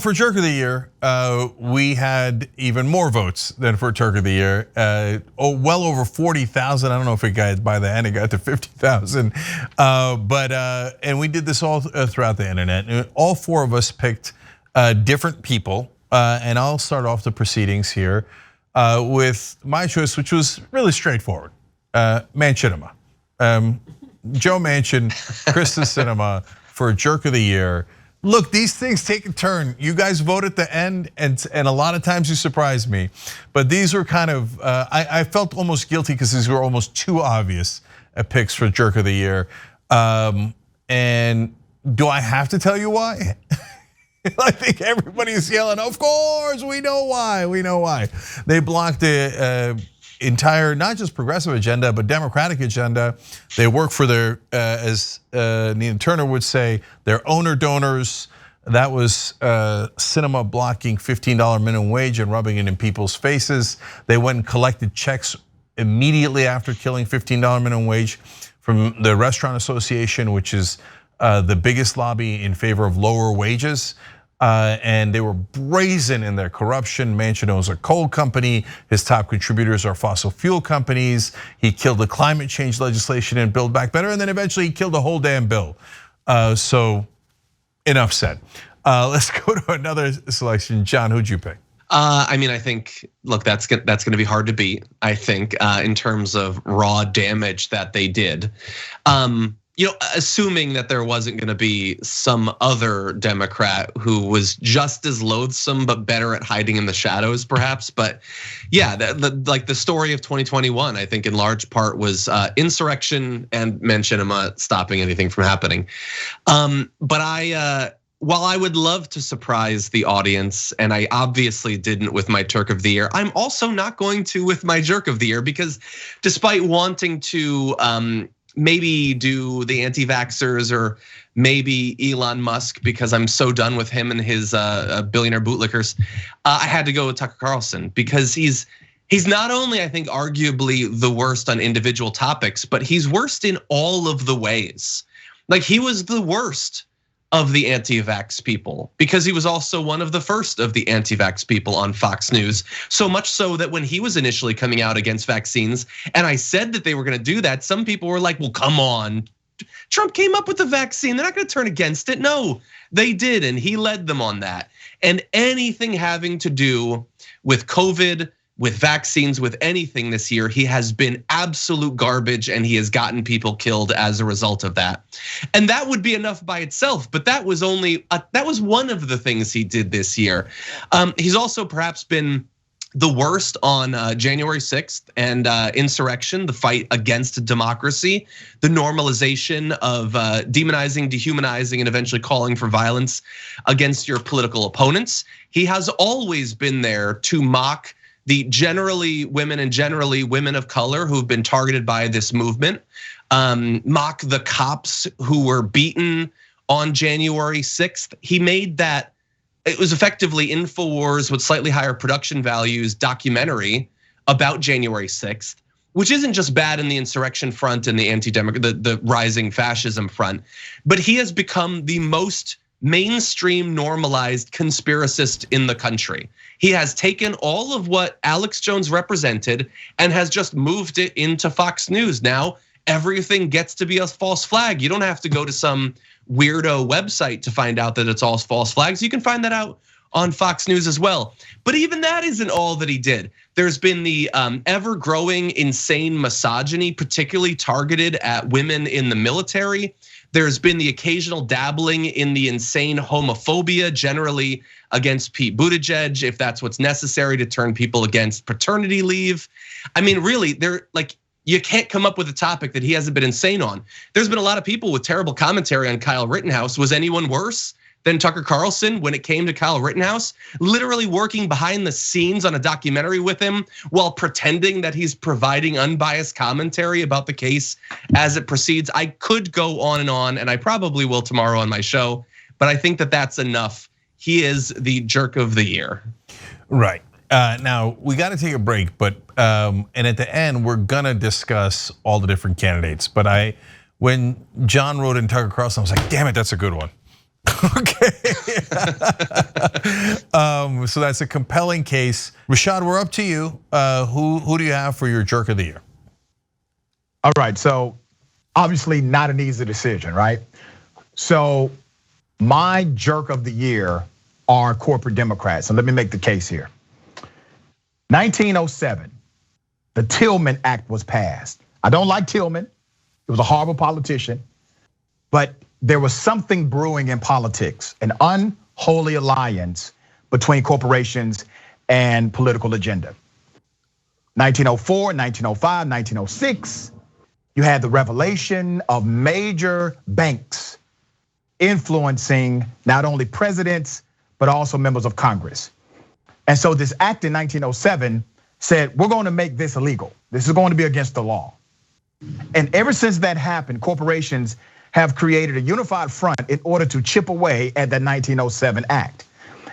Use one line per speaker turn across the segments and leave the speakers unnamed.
For Jerk of the Year, we had even more votes than for Turk of the Year. Well over 40,000. I don't know if it got by the end, it got to 50,000. And we did this all throughout the internet. And all four of us picked different people. And I'll start off the proceedings here with my choice, which was really straightforward. Manchin. Joe Manchin, Kristen Sinema for Jerk of the Year. Look, these things take a turn. You guys vote at the end, and a lot of times you surprise me. But these were kind of, I felt almost guilty because these were almost too obvious picks for Jerk of the Year. And do I have to tell you why? I think everybody's yelling, of course, we know why, we know why. They blocked the entire, not just progressive agenda, but Democratic agenda. They work for their, as Nina Turner would say, their owner donors. That was Sinema blocking $15 minimum wage and rubbing it in people's faces. They went and collected checks immediately after killing $15 minimum wage from the Restaurant Association, which is the biggest lobby in favor of lower wages. And they were brazen in their corruption. Manchin owns a coal company. His top contributors are fossil fuel companies. He killed the climate change legislation and Build Back Better, and then eventually he killed the whole damn bill. So enough said. Let's go to another selection. John, who'd you pick?
I mean, I think, look, that's going to be hard to beat, I think, in terms of raw damage that they did. Assuming that there wasn't going to be some other Democrat who was just as loathsome but better at hiding in the shadows, perhaps. But yeah, the story of 2021, I think, in large part was insurrection and Manchin stopping anything from happening. But while I would love to surprise the audience, and I obviously didn't with my Turk of the Year, I'm also not going to with my Jerk of the Year, because despite wanting to maybe do the anti-vaxxers or maybe Elon Musk, because I'm so done with him and his billionaire bootlickers, I had to go with Tucker Carlson, because he's not only, I think, arguably the worst on individual topics, but he's worst in all of the ways. Like, he was the worst of the anti-vax people, because he was also one of the first of the anti-vax people on Fox News. So much so that when he was initially coming out against vaccines, and I said that they were gonna do that, some people were like, well, come on. Trump came up with the vaccine, they're not gonna turn against it. No, they did, and he led them on that. And anything having to do with COVID, with vaccines, with anything this year, he has been absolute garbage, and he has gotten people killed as a result of that. And that would be enough by itself, but that was one of the things he did this year. He's also perhaps been the worst on January 6th and insurrection, the fight against democracy, the normalization of demonizing, dehumanizing, and eventually calling for violence against your political opponents. He has always been there to mock the generally women and generally women of color who've been targeted by this movement, mock the cops who were beaten on January 6th. He made that, it was effectively InfoWars with slightly higher production values documentary about January 6th, which isn't just bad in the insurrection front and the the rising fascism front, but he has become the most mainstream normalized conspiracist in the country. He has taken all of what Alex Jones represented and has just moved it into Fox News. Now everything gets to be a false flag. You don't have to go to some weirdo website to find out that it's all false flags. You can find that out on Fox News as well. But even that isn't all that he did. There's been the ever-growing insane misogyny, particularly targeted at women in the military. There's been the occasional dabbling in the insane homophobia, generally against Pete Buttigieg, if that's what's necessary to turn people against paternity leave. I mean, really, you can't come up with a topic that he hasn't been insane on. There's been a lot of people with terrible commentary on Kyle Rittenhouse. Was anyone worse than Tucker Carlson when it came to Kyle Rittenhouse? Literally working behind the scenes on a documentary with him while pretending that he's providing unbiased commentary about the case as it proceeds. I could go on, and I probably will tomorrow on my show, but I think that that's enough. He is the Jerk of the Year.
Right. Now we got to take a break, but and at the end we're gonna discuss all the different candidates. But when John wrote in Tucker Carlson, I was like, damn it, that's a good one. Okay. So that's a compelling case. Rashad, we're up to you. Who do you have for your jerk of the year?
All right, so obviously not an easy decision, right? So my jerk of the year are corporate Democrats. So let me make the case here. 1907, the Tillman Act was passed. I don't like Tillman. He was a horrible politician, but there was something brewing in politics, an unholy alliance between corporations and political agenda. 1904, 1905, 1906, you had the revelation of major banks influencing not only presidents, but also members of Congress. And so this act in 1907 said, we're going to make this illegal. This is going to be against the law. And ever since that happened, corporations have created a unified front in order to chip away at that 1907 act.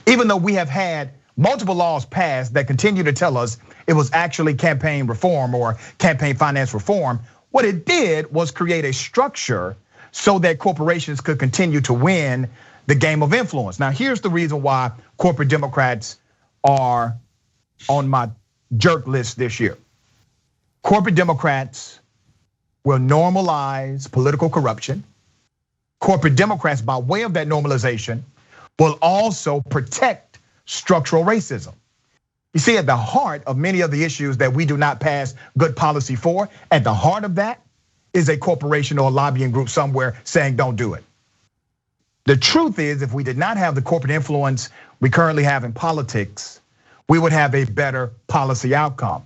Even though we have had multiple laws passed that continue to tell us it was actually campaign reform or campaign finance reform, what it did was create a structure so that corporations could continue to win the game of influence. Now, here's the reason why corporate Democrats are on my jerk list this year. Corporate Democrats will normalize political corruption. Corporate Democrats, by way of that normalization, will also protect structural racism. You see, at the heart of many of the issues that we do not pass good policy for, at the heart of that is a corporation or a lobbying group somewhere saying don't do it. The truth is, if we did not have the corporate influence we currently have in politics, we would have a better policy outcome.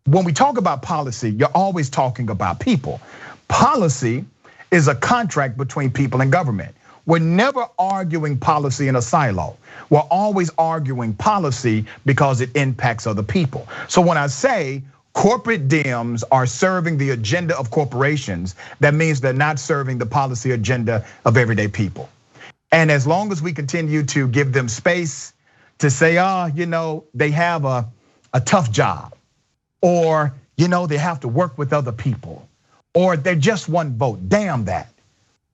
When we talk about policy, you're always talking about people. Policy is a contract between people and government. We're never arguing policy in a silo. We're always arguing policy because it impacts other people. So when I say corporate Dems are serving the agenda of corporations, that means they're not serving the policy agenda of everyday people. And as long as we continue to give them space to say, they have a tough job, or they have to work with other people, or they're just one vote, damn that.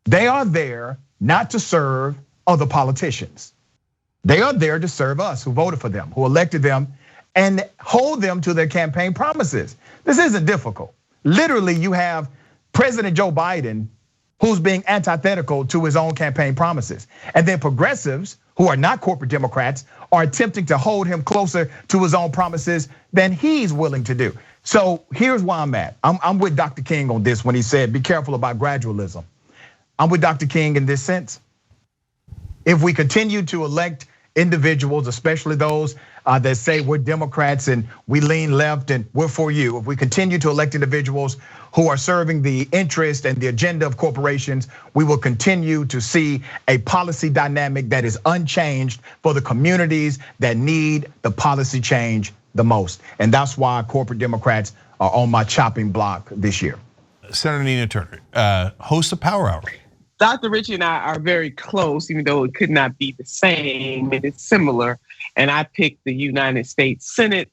They are there not to serve other politicians. They are there to serve us who voted for them, who elected them, and hold them to their campaign promises. This isn't difficult. Literally, you have President Joe Biden who's being antithetical to his own campaign promises. And then progressives who are not corporate Democrats are attempting to hold him closer to his own promises than he's willing to do. So here's why I'm at. I'm with Dr. King on this when he said, be careful about gradualism. I'm with Dr. King in this sense. If we continue to elect individuals, especially those that say we're Democrats and we lean left and we're for you, if we continue to elect individuals who are serving the interest and the agenda of corporations, we will continue to see a policy dynamic that is unchanged for the communities that need the policy change the most. And that's why corporate Democrats are on my chopping block this year.
Senator Nina Turner, host of Power Hour.
Dr. Richie and I are very close, even though it could not be the same, and it's similar. And I picked the United States Senate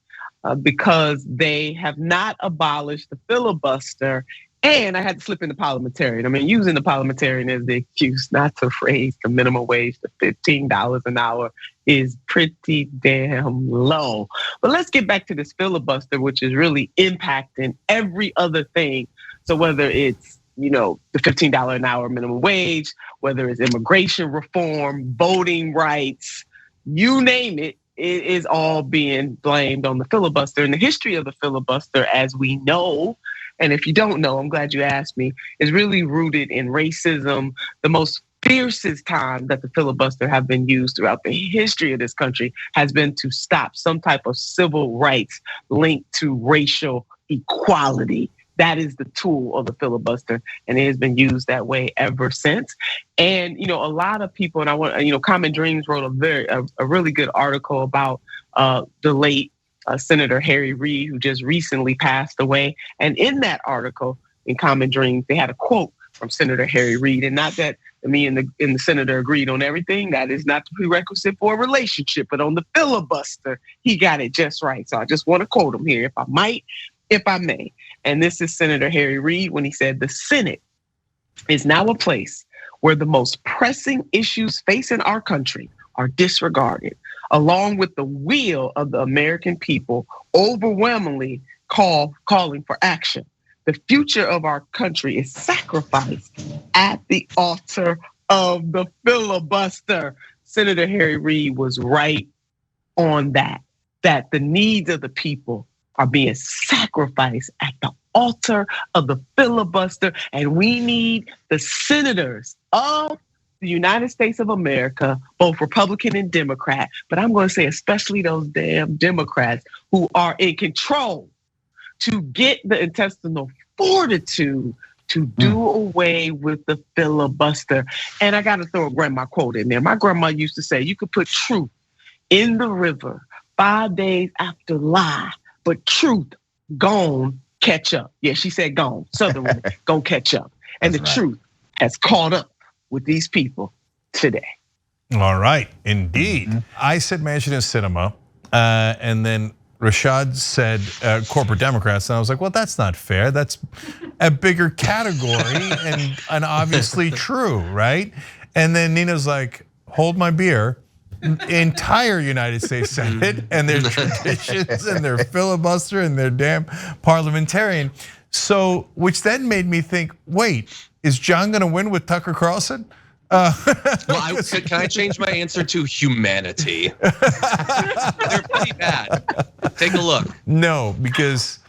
because they have not abolished the filibuster. And I had to slip in the parliamentarian. I mean, using the parliamentarian as the excuse not to raise the minimum wage to $15 an hour is pretty damn low. But let's get back to this filibuster, which is really impacting every other thing. So whether it's the $15 an hour minimum wage, whether it's immigration reform, voting rights, you name it, it is all being blamed on the filibuster. And the history of the filibuster, as we know, and if you don't know, I'm glad you asked me, is really rooted in racism. The most fiercest time that the filibuster have been used throughout the history of this country has been to stop some type of civil rights linked to racial equality. That is the tool of the filibuster, and it has been used that way ever since. And a lot of people, and I want, Common Dreams wrote a really good article about the late Senator Harry Reid, who just recently passed away. And in that article, in Common Dreams, they had a quote from Senator Harry Reid, and not that me and the senator agreed on everything. That is not the prerequisite for a relationship, but on the filibuster, he got it just right. So I just want to quote him here, if I may. And this is Senator Harry Reid when he said, the Senate is now a place where the most pressing issues facing our country are disregarded, along with the will of the American people overwhelmingly calling for action. The future of our country is sacrificed at the altar of the filibuster. Senator Harry Reid was right on that the needs of the people are being sacrificed at the altar of the filibuster. And we need the senators of the United States of America, both Republican and Democrat, but I'm going to say especially those damn Democrats who are in control, to get the intestinal fortitude to do away with the filibuster. And I got to throw a grandma quote in there. My grandma used to say, you could put truth in the river 5 days after lie, but truth gone catch up. Yeah, she said gone. Southern woman, gone catch up. And the truth has caught up with these people today.
All right, indeed. I said Manchin and Sinema, and then Rashad said corporate Democrats, and I was like, well, that's not fair. That's a bigger category and obviously true, right? And then Nina's like, hold my beer. Entire United States Senate and their traditions and their filibuster and their damn parliamentarian. So, which then made me think, wait, is John gonna win with Tucker Carlson?
Well, can I change my answer to humanity? They're pretty bad. Take a look.
No, because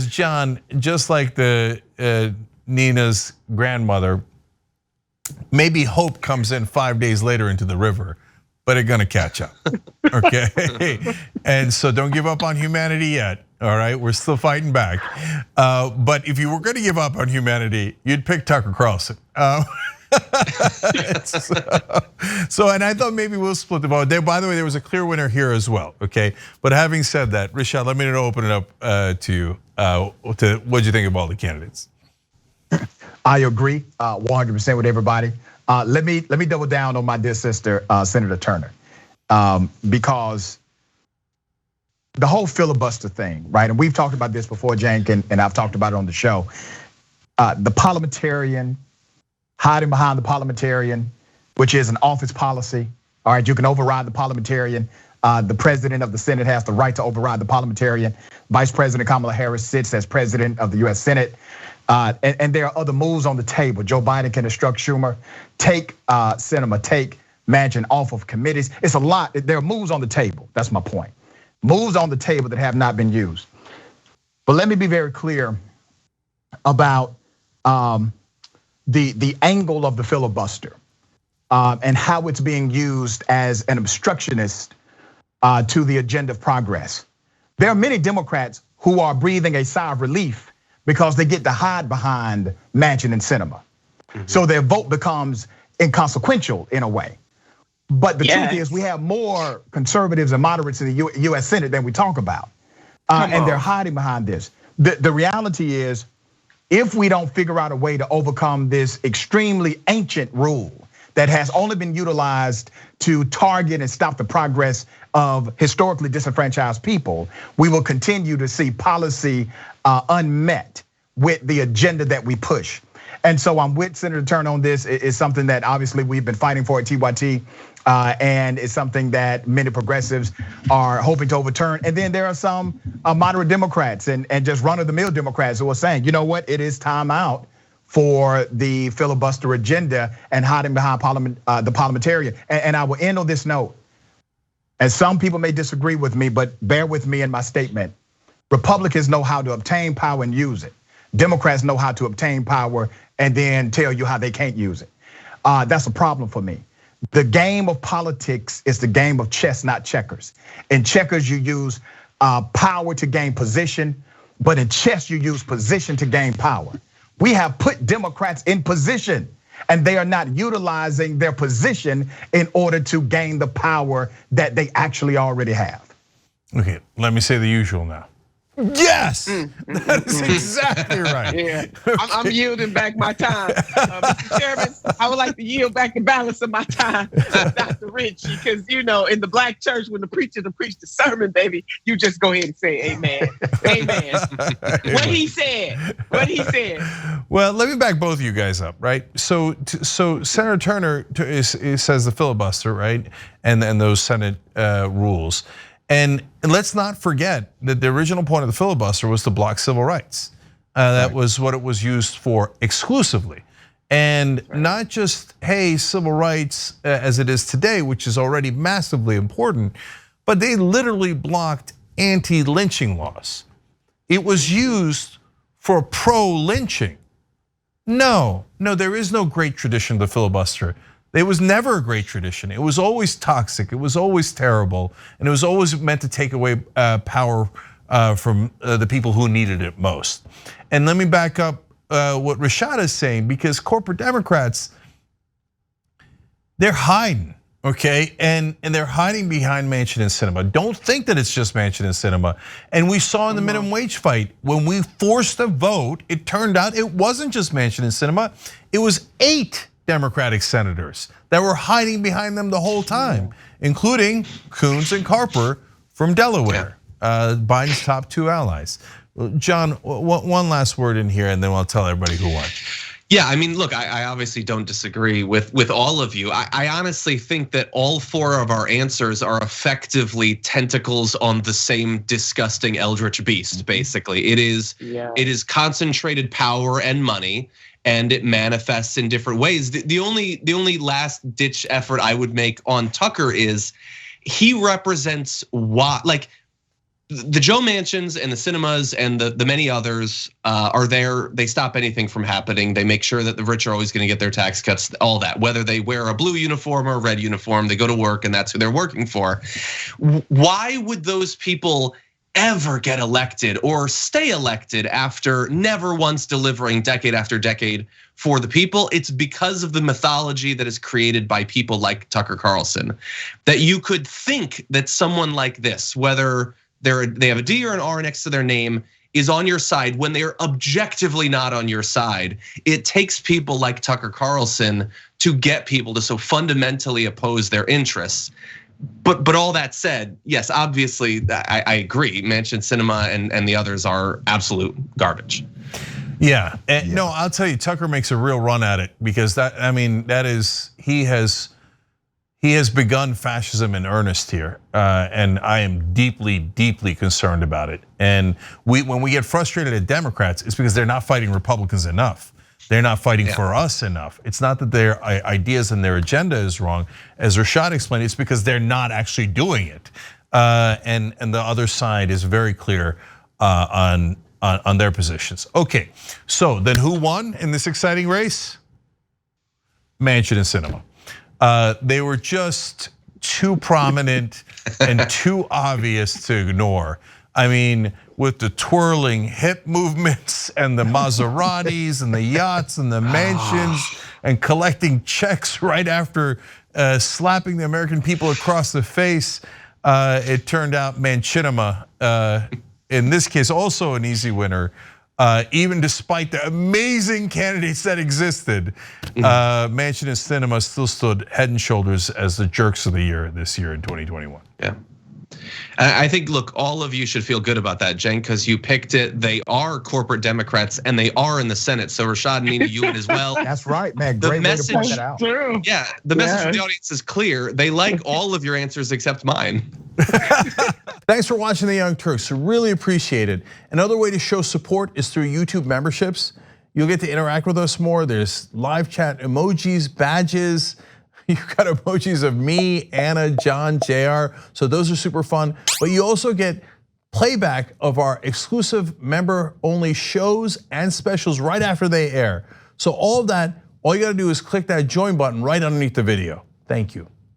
John, just like the Nina's grandmother, maybe hope comes in 5 days later into the river, but it's gonna catch up. Okay, and so don't give up on humanity yet. All right, we're still fighting back. But if you were gonna give up on humanity, you'd pick Tucker Carlson. So, and I thought maybe we'll split the vote. By the way, there was a clear winner here as well, okay? But having said that, Rashad, let me open it up to you. What'd you think of all the candidates?
I agree 100% with everybody. Let me double down on my dear sister, Senator Turner, because the whole filibuster thing, right? And we've talked about this before, Cenk, and I've talked about it on the show. The parliamentarian, hiding behind the parliamentarian, which is an office policy. All right, you can override the parliamentarian. The president of the Senate has the right to override the parliamentarian. Vice President Kamala Harris sits as president of the US Senate. And there are other moves on the table. Joe Biden can instruct Schumer, take Sinema, take Manchin off of committees. It's a lot. There are moves on the table. That's my point. Moves on the table that have not been used. But let me be very clear about the angle of the filibuster and how it's being used as an obstructionist to the agenda of progress. There are many Democrats who are breathing a sigh of relief because they get to hide behind Manchin and Sinema. So their vote becomes inconsequential in a way. But the truth is we have more conservatives and moderates in the US Senate than we talk about. And they're hiding behind this. The reality is, if we don't figure out a way to overcome this extremely ancient rule that has only been utilized to target and stop the progress of historically disenfranchised people, we will continue to see policy unmet with the agenda that we push. And so I'm with Senator Turner on this. It's something that obviously we've been fighting for at TYT. And it's something that many progressives are hoping to overturn. And then there are some moderate Democrats and just run-of-the-mill Democrats who are saying, you know what, it is time out for the filibuster agenda and hiding behind the parliamentarian. And I will end on this note. And some people may disagree with me, but bear with me in my statement. Republicans know how to obtain power and use it. Democrats know how to obtain power and then tell you how they can't use it. That's a problem for me. The game of politics is the game of chess, not checkers. In checkers, you use power to gain position, but in chess, you use position to gain power. We have put Democrats in position, and they are not utilizing their position in order to gain the power that they actually already have.
Okay, let me say the usual now. Yes, that is exactly right.
Yeah, I'm yielding back my time. Mr. Chairman, I would like to yield back the balance of my time to Dr. Ritchie, because in the black church, when the preacher to preach the sermon, baby, you just go ahead and say amen. Amen. What he said.
Well, let me back both of you guys up, right? So Senator Turner says the filibuster, right? And those Senate rules. And let's not forget that the original point of the filibuster was to block civil rights. That was what it was used for exclusively. And not just, hey, civil rights as it is today, which is already massively important, but they literally blocked anti-lynching laws. It was used for pro-lynching. No, there is no great tradition of the filibuster. It was never a great tradition. It was always toxic. It was always terrible. And it was always meant to take away power from the people who needed it most. And let me back up what Rashad is saying, because corporate Democrats, they're hiding, okay? And they're hiding behind Manchin and Sinema. Don't think that it's just Manchin and Sinema. And we saw in the minimum wage fight, when we forced a vote, it turned out it wasn't just Manchin and Sinema. It was 8 Democratic senators that were hiding behind them the whole time, including Coons and Carper from Delaware, Biden's top 2 allies. John, one last word in here, and then I'll tell everybody who won.
Yeah, I mean, look, I obviously don't disagree with all of you. I honestly think that all 4 of our answers are effectively tentacles on the same disgusting eldritch beast, basically. It is concentrated power and money, and it manifests in different ways. The only last ditch effort I would make on Tucker is he represents what, like, the Joe Manchins and the Sinemas and the many others are there. They stop anything from happening. They make sure that the rich are always going to get their tax cuts, all that. Whether they wear a blue uniform or a red uniform, they go to work and that's who they're working for. Why would those people ever get elected or stay elected after never once delivering decade after decade for the people? It's because of the mythology that is created by people like Tucker Carlson, that you could think that someone like this, whether they have a D or an R next to their name, is on your side when they're objectively not on your side. It takes people like Tucker Carlson to get people to so fundamentally oppose their interests. But all that said, yes, obviously I agree. Manchin, Sinema, and the others are absolute garbage.
Yeah, no, I'll tell you, Tucker makes a real run at it, because he has begun fascism in earnest here, and I am deeply, deeply concerned about it. And when we get frustrated at Democrats, it's because they're not fighting Republicans enough. They're not fighting for us enough. It's not that their ideas and their agenda is wrong. As Rashad explained, it's because they're not actually doing it. And the other side is very clear on their positions. Okay, so then who won in this exciting race? Manchin and Sinema. They were just too prominent and too obvious to ignore. I mean, with the twirling hip movements and the Maseratis and the yachts and the mansions and collecting checks right after slapping the American people across the face, it turned out Manchinima, in this case, also an easy winner. Even despite the amazing candidates that existed, Manchin and Sinema still stood head and shoulders as the jerks of the year this year in 2021.
Yeah. I think, look, all of you should feel good about that, Cenk, because you picked it. They are corporate Democrats and they are in the Senate. So Rashad, Nina, you win as well.
That's right, man. Great way to point that out.
Yeah, the message from the audience is clear. They like all of your answers except mine.
Thanks for watching the Young Turks. Really appreciate it. Another way to show support is through YouTube memberships. You'll get to interact with us more. There's live chat emojis, badges. You've got emojis of me, Anna, John, JR. So those are super fun. But you also get playback of our exclusive member-only shows and specials right after they air. So all of that, all you gotta do is click that join button right underneath the video. Thank you.